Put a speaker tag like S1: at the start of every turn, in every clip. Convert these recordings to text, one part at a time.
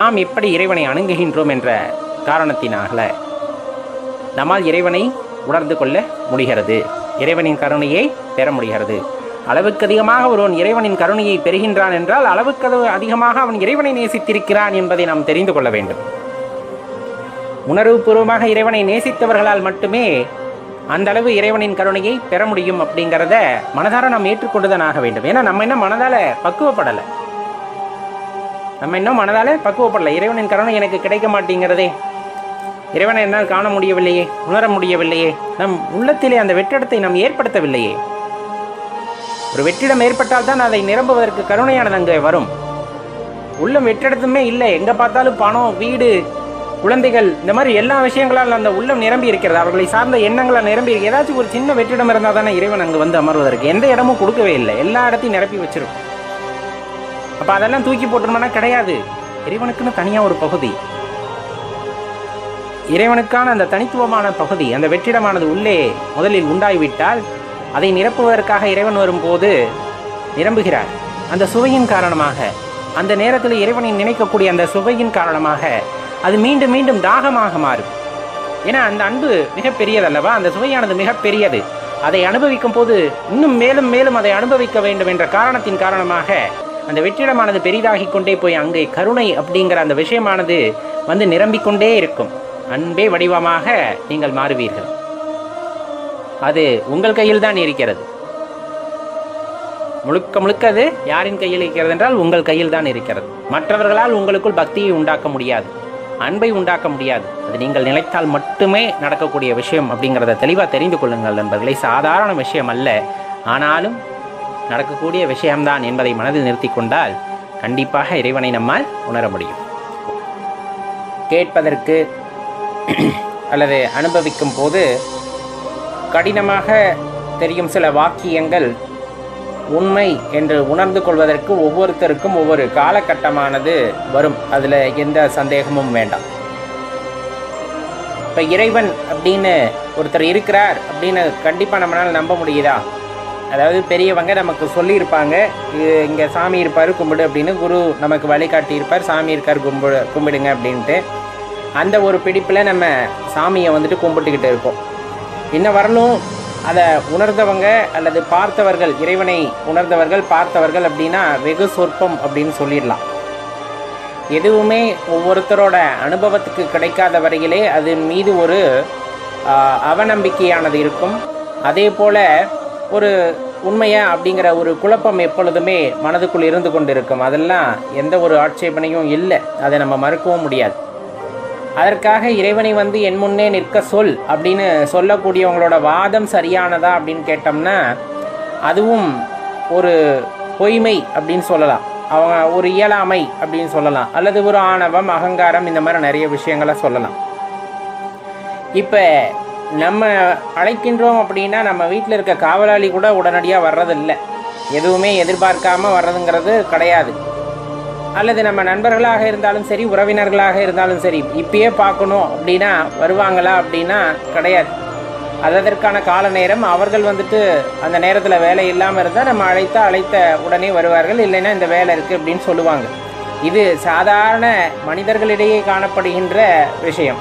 S1: நாம் எப்படி இறைவனை அணுகுகின்றோம் என்ற காரணத்தினால நம்மால் இறைவனை உணர்ந்து கொள்ள முடிகிறது, இறைவனின் கருணையை பெற முடிகிறது. அளவுக்கு அதிகமாக ஒருவன் இறைவனின் கருணையை பெறுகின்றான் என்றால் அளவுக்கு அதிகமாக அவன் இறைவனை நேசித்திருக்கிறான் என்பதை நாம் தெரிந்து கொள்ள வேண்டும். உணர்வுபூர்வமாக இறைவனை நேசித்தவர்களால் மட்டுமே அந்த அளவு இறைவனின் கருணையை பெற முடியும் அப்படிங்கிறத மனதார நாம் ஏற்றுக்கொண்டுதான் ஆக வேண்டும். ஏன்னா நம்ம இன்னும் மனதால பக்குவப்படலை, இறைவனின் கருணை எனக்கு கிடைக்க மாட்டேங்கிறதே, இறைவனை என்னால் காண முடியவில்லையே, உணர முடியவில்லையே, நம் உள்ளத்திலே அந்த வெற்றிடத்தை நாம் ஏற்படுத்தவில்லையே. ஒரு வெற்றிடம் ஏற்பட்டால் தான் அதை நிரம்புவதற்கு கருணையானது அங்கே வரும். உள்ளம் வெற்றிடத்துமே இல்லை, எங்கே பார்த்தாலும் பணம், வீடு, குழந்தைகள், இந்த மாதிரி எல்லா விஷயங்களால் அந்த உள்ளம் நிரம்பி இருக்கிறது, அவர்களை சார்ந்த எண்ணங்களால் நிரம்பி இருக்கு. ஏதாச்சும் ஒரு சின்ன வெற்றிடம் இருந்தால் தானே இறைவன் அங்கே வந்து அமர்வதற்கு. எந்த இடமும் கொடுக்கவே இல்லை, எல்லா இடத்தையும் நிரப்பி வச்சிருக்கும். அப்போ அதெல்லாம் தூக்கி போட்டுருமானா கிடையாது. இறைவனுக்குன்னு தனியாக ஒரு பகுதி, இறைவனுக்கான அந்த தனித்துவமான பகுதி, அந்த வெற்றிடமானது உள்ளே முதலில் உண்டாகிவிட்டால் அதை நிரப்புவதற்காக இறைவன் வரும்போது நிரம்புகிறார். அந்த சுவையின் காரணமாக, அந்த நேரத்தில் இறைவனை நினைக்கக்கூடிய அந்த சுவையின் காரணமாக அது மீண்டும் மீண்டும் தாகமாக மாறும். ஏன்னா அந்த அன்பு மிகப்பெரியதல்லவா, அந்த சுவையானது மிகப்பெரியது. அதை அனுபவிக்கும் போது இன்னும் மேலும் மேலும் அதை அனுபவிக்க வேண்டும் என்ற காரணத்தின் காரணமாக அந்த வெற்றிடமானது பெரிதாகி கொண்டே போய் அங்கே கருணை அப்படிங்கிற அந்த விஷயமானது வந்து நிரம்பிக்கொண்டே இருக்கும். அன்பே வடிவமாக நீங்கள் மாறுவீர்கள். அது உங்கள் கையில் தான் இருக்கிறது. முழுக்க முழுக்க அது யாரின் கையில் இருக்கிறது என்றால் உங்கள் கையில் தான் இருக்கிறது. மற்றவர்களால் உங்களுக்குள் பக்தியை உண்டாக்க முடியாது, அன்பை உண்டாக்க முடியாது. அது நீங்கள் நினைத்தால் மட்டுமே நடக்கக்கூடிய விஷயம் அப்படிங்கிறத தெளிவாக தெரிந்து கொள்ளுங்கள் நண்பர்களை. சாதாரண விஷயம் அல்ல, ஆனாலும் நடக்கக்கூடிய விஷயம்தான் என்பதை மனதில் நிறுத்தி கொண்டால் கண்டிப்பாக இறைவனை நம்மால் உணர முடியும். கேட்பதற்கு அல்லது அனுபவிக்கும் போது கடினமாக தெரியும் சில வாக்கியங்கள் உண்மை என்று உணர்ந்து கொள்வதற்கு ஒவ்வொருத்தருக்கும் ஒவ்வொரு காலகட்டமானது வரும், அதில் எந்த சந்தேகமும் வேண்டாம். இப்போ இறைவன் அப்படின்னு ஒருத்தர் இருக்கிறார் அப்படின்னு கண்டிப்பாக நம்மளால் நம்ப முடியுதா? அதாவது பெரியவங்க நமக்கு சொல்லியிருப்பாங்க, இங்கே சாமி இருப்பார் கும்பிடு அப்படின்னு, குரு நமக்கு வழிகாட்டி இருப்பார், சாமி இருக்கார் கும்பிடுங்க அப்படின்ட்டு. அந்த ஒரு பிடிப்பில் நம்ம சாமியை வந்துட்டு கும்பிட்டுக்கிட்டு இருப்போம். இன்னும் வரலும் அதை உணர்ந்தவங்க அல்லது பார்த்தவர்கள், இறைவனை உணர்ந்தவர்கள் பார்த்தவர்கள் அப்படின்னா வெகு சொற்பம் அப்படின்னு சொல்லிடலாம். எதுவுமே ஒவ்வொருத்தரோட அனுபவத்துக்கு கிடைக்காத வரையிலே அதன் மீது ஒரு அவநம்பிக்கையானது இருக்கும். அதே போல் ஒரு உண்மையா அப்படிங்கிற ஒரு குழப்பம் எப்பொழுதுமே மனதுக்குள் இருந்து கொண்டு இருக்கும். அதெல்லாம் எந்த ஒரு ஆட்சேபனையும் இல்லை, அதை நம்ம மறுக்கவும் முடியாது. அதற்காக இறைவனை வந்து என் முன்னே நிற்க சொல் அப்படின்னு சொல்லக்கூடியவங்களோட வாதம் சரியானதா அப்படின்னு கேட்டோம்னா அதுவும் ஒரு பொய்மை அப்படின்னு சொல்லலாம், அவங்க ஒரு இயலாமை அப்படின்னு சொல்லலாம், அல்லது ஒரு ஆணவம், அகங்காரம், இந்த மாதிரி நிறைய விஷயங்களை சொல்லலாம். இப்போ நம்ம அழைக்கின்றோம் அப்படின்னா நம்ம வீட்டில் இருக்க காவலாளி கூட உடனடியாக வர்றதில்லை, எதுவுமே எதிர்பார்க்காம வர்றதுங்கிறது கிடையாது. அல்லது நம்ம நண்பர்களாக இருந்தாலும் சரி, உறவினர்களாக இருந்தாலும் சரி, இப்பயே பார்க்கணும் அப்படின்னா வருவாங்களா அப்படின்னா கிடையாது. அதற்கான கால நேரம், அவர்கள் வந்துட்டு அந்த நேரத்தில் வேலை இல்லாமல் இருந்தால் நம்ம அழைத்த உடனே வருவார்கள், இல்லைன்னா இந்த வேலை இருக்குது அப்படின்னு சொல்லுவாங்க. இது சாதாரண மனிதர்களிடையே காணப்படுகின்ற விஷயம்.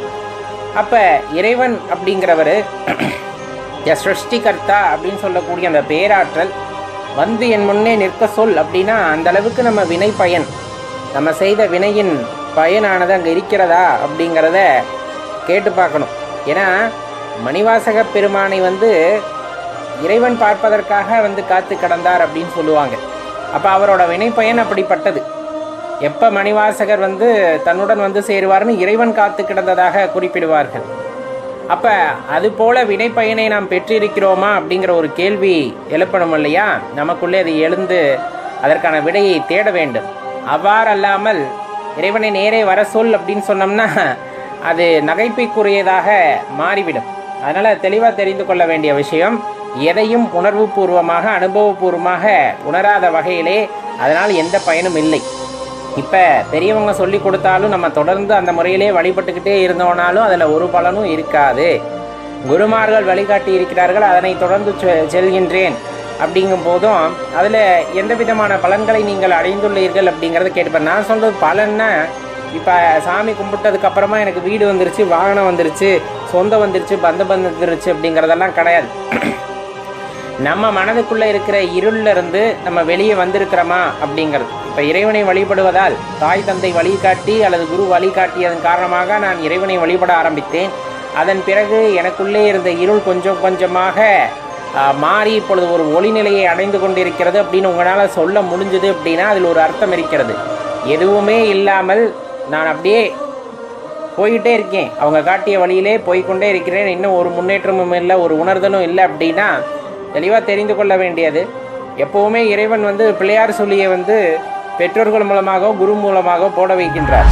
S1: அப்போ இறைவன் அப்படிங்கிறவர் சிருஷ்டிகர்த்தா அப்படின்னு சொல்லக்கூடிய அந்த பேராற்றல் வந்து என் முன்னே நிற்க சொல் அப்படின்னா அந்த அளவுக்கு நம்ம வினை பயன், நம்ம செய்த வினையின் பயனானது அங்கே இருக்கிறதா அப்படிங்கிறத கேட்டு பார்க்கணும். ஏன்னா மணிவாசக பெருமானை வந்து இறைவன் பார்ப்பதற்காக வந்து காத்து கிடந்தார் அப்படின்னு சொல்லுவாங்க. அப்போ அவரோட வினை பயன் அப்படிப்பட்டது. எப்போ மணிவாசகர் வந்து தன்னுடன் வந்து சேருவார்னு இறைவன் காத்து கிடந்ததாக குறிப்பிடுவார்கள். அப்போ அதுபோல வினை பயனை நாம் பெற்றிருக்கிறோமா அப்படிங்கிற ஒரு கேள்வி எழுப்பணும் இல்லையா? நமக்குள்ளே அது எழுந்து அதற்கான விடையை தேட வேண்டும். அவ்வாறல்லாமல் இறைவனை நேரே வர சொல் அப்படின்னு சொன்னோம்னா அது நகைப்புக்குரியதாக மாறிவிடும். அதனால் தெளிவாக தெரிந்து கொள்ள வேண்டிய விஷயம், எதையும் உணர்வு பூர்வமாக அனுபவபூர்வமாக உணராத வகையிலே அதனால் எந்த பயனும் இல்லை. இப்போ பெரியவங்க சொல்லி கொடுத்தாலும் நம்ம தொடர்ந்து அந்த முறையிலே வழிபட்டுக்கிட்டே இருந்தோனாலும் அதில் ஒரு பலனும் இருக்காது. குருமார்கள் வழிகாட்டி இருக்கிறார்கள், அதனை தொடர்ந்து செல்கின்றேன் அப்படிங்கும் போதும் அதில் எந்த விதமான பலன்களை நீங்கள் அடைந்துள்ளீர்கள் அப்படிங்கிறத கேட்டுப்பேன். நான் சொல்கிறது பலன்னா இப்போ சாமி கும்பிட்டதுக்கப்புறமா எனக்கு வீடு வந்துருச்சு, வாகனம் வந்துருச்சு, சொந்தம் வந்துருச்சு, பந்தம் வந்துருச்சு அப்படிங்கிறதெல்லாம் கிடையாது. நம்ம மனதுக்குள்ளே இருக்கிற இருளில் இருந்து நம்ம வெளியே வந்திருக்கிறோமா அப்படிங்கிறது. இப்போ இறைவனை வழிபடுவதால் தாய் தந்தை வழிகாட்டி அல்லது குரு வழிகாட்டியதன் காரணமாக நான் இறைவனை வழிபட ஆரம்பித்தேன். அதன் பிறகு எனக்குள்ளே இருந்த இருள் கொஞ்சம் கொஞ்சமாக மாறி இப்பொழுது ஒரு ஒளிநிலையை அடைந்து கொண்டிருக்கிறது அப்படின்னு உங்களால் சொல்ல முடிஞ்சது அப்படின்னா அதில் ஒரு அர்த்தம் இருக்கிறது. எதுவுமே இல்லாமல் நான் அப்படியே போய்கிட்டே இருக்கேன், அவங்க காட்டிய வழியிலே போய்கொண்டே இருக்கிறேன், இன்னும் ஒரு முன்னேற்றமும் இல்லை, ஒரு உணர்தலும் இல்லை அப்படின்னா தெளிவாக தெரிந்து கொள்ள வேண்டியது, எப்போவுமே இறைவன் பிள்ளையார் சொல்லியை பெற்றோர்கள் மூலமாக குரு மூலமாக போட வைக்கின்றார்.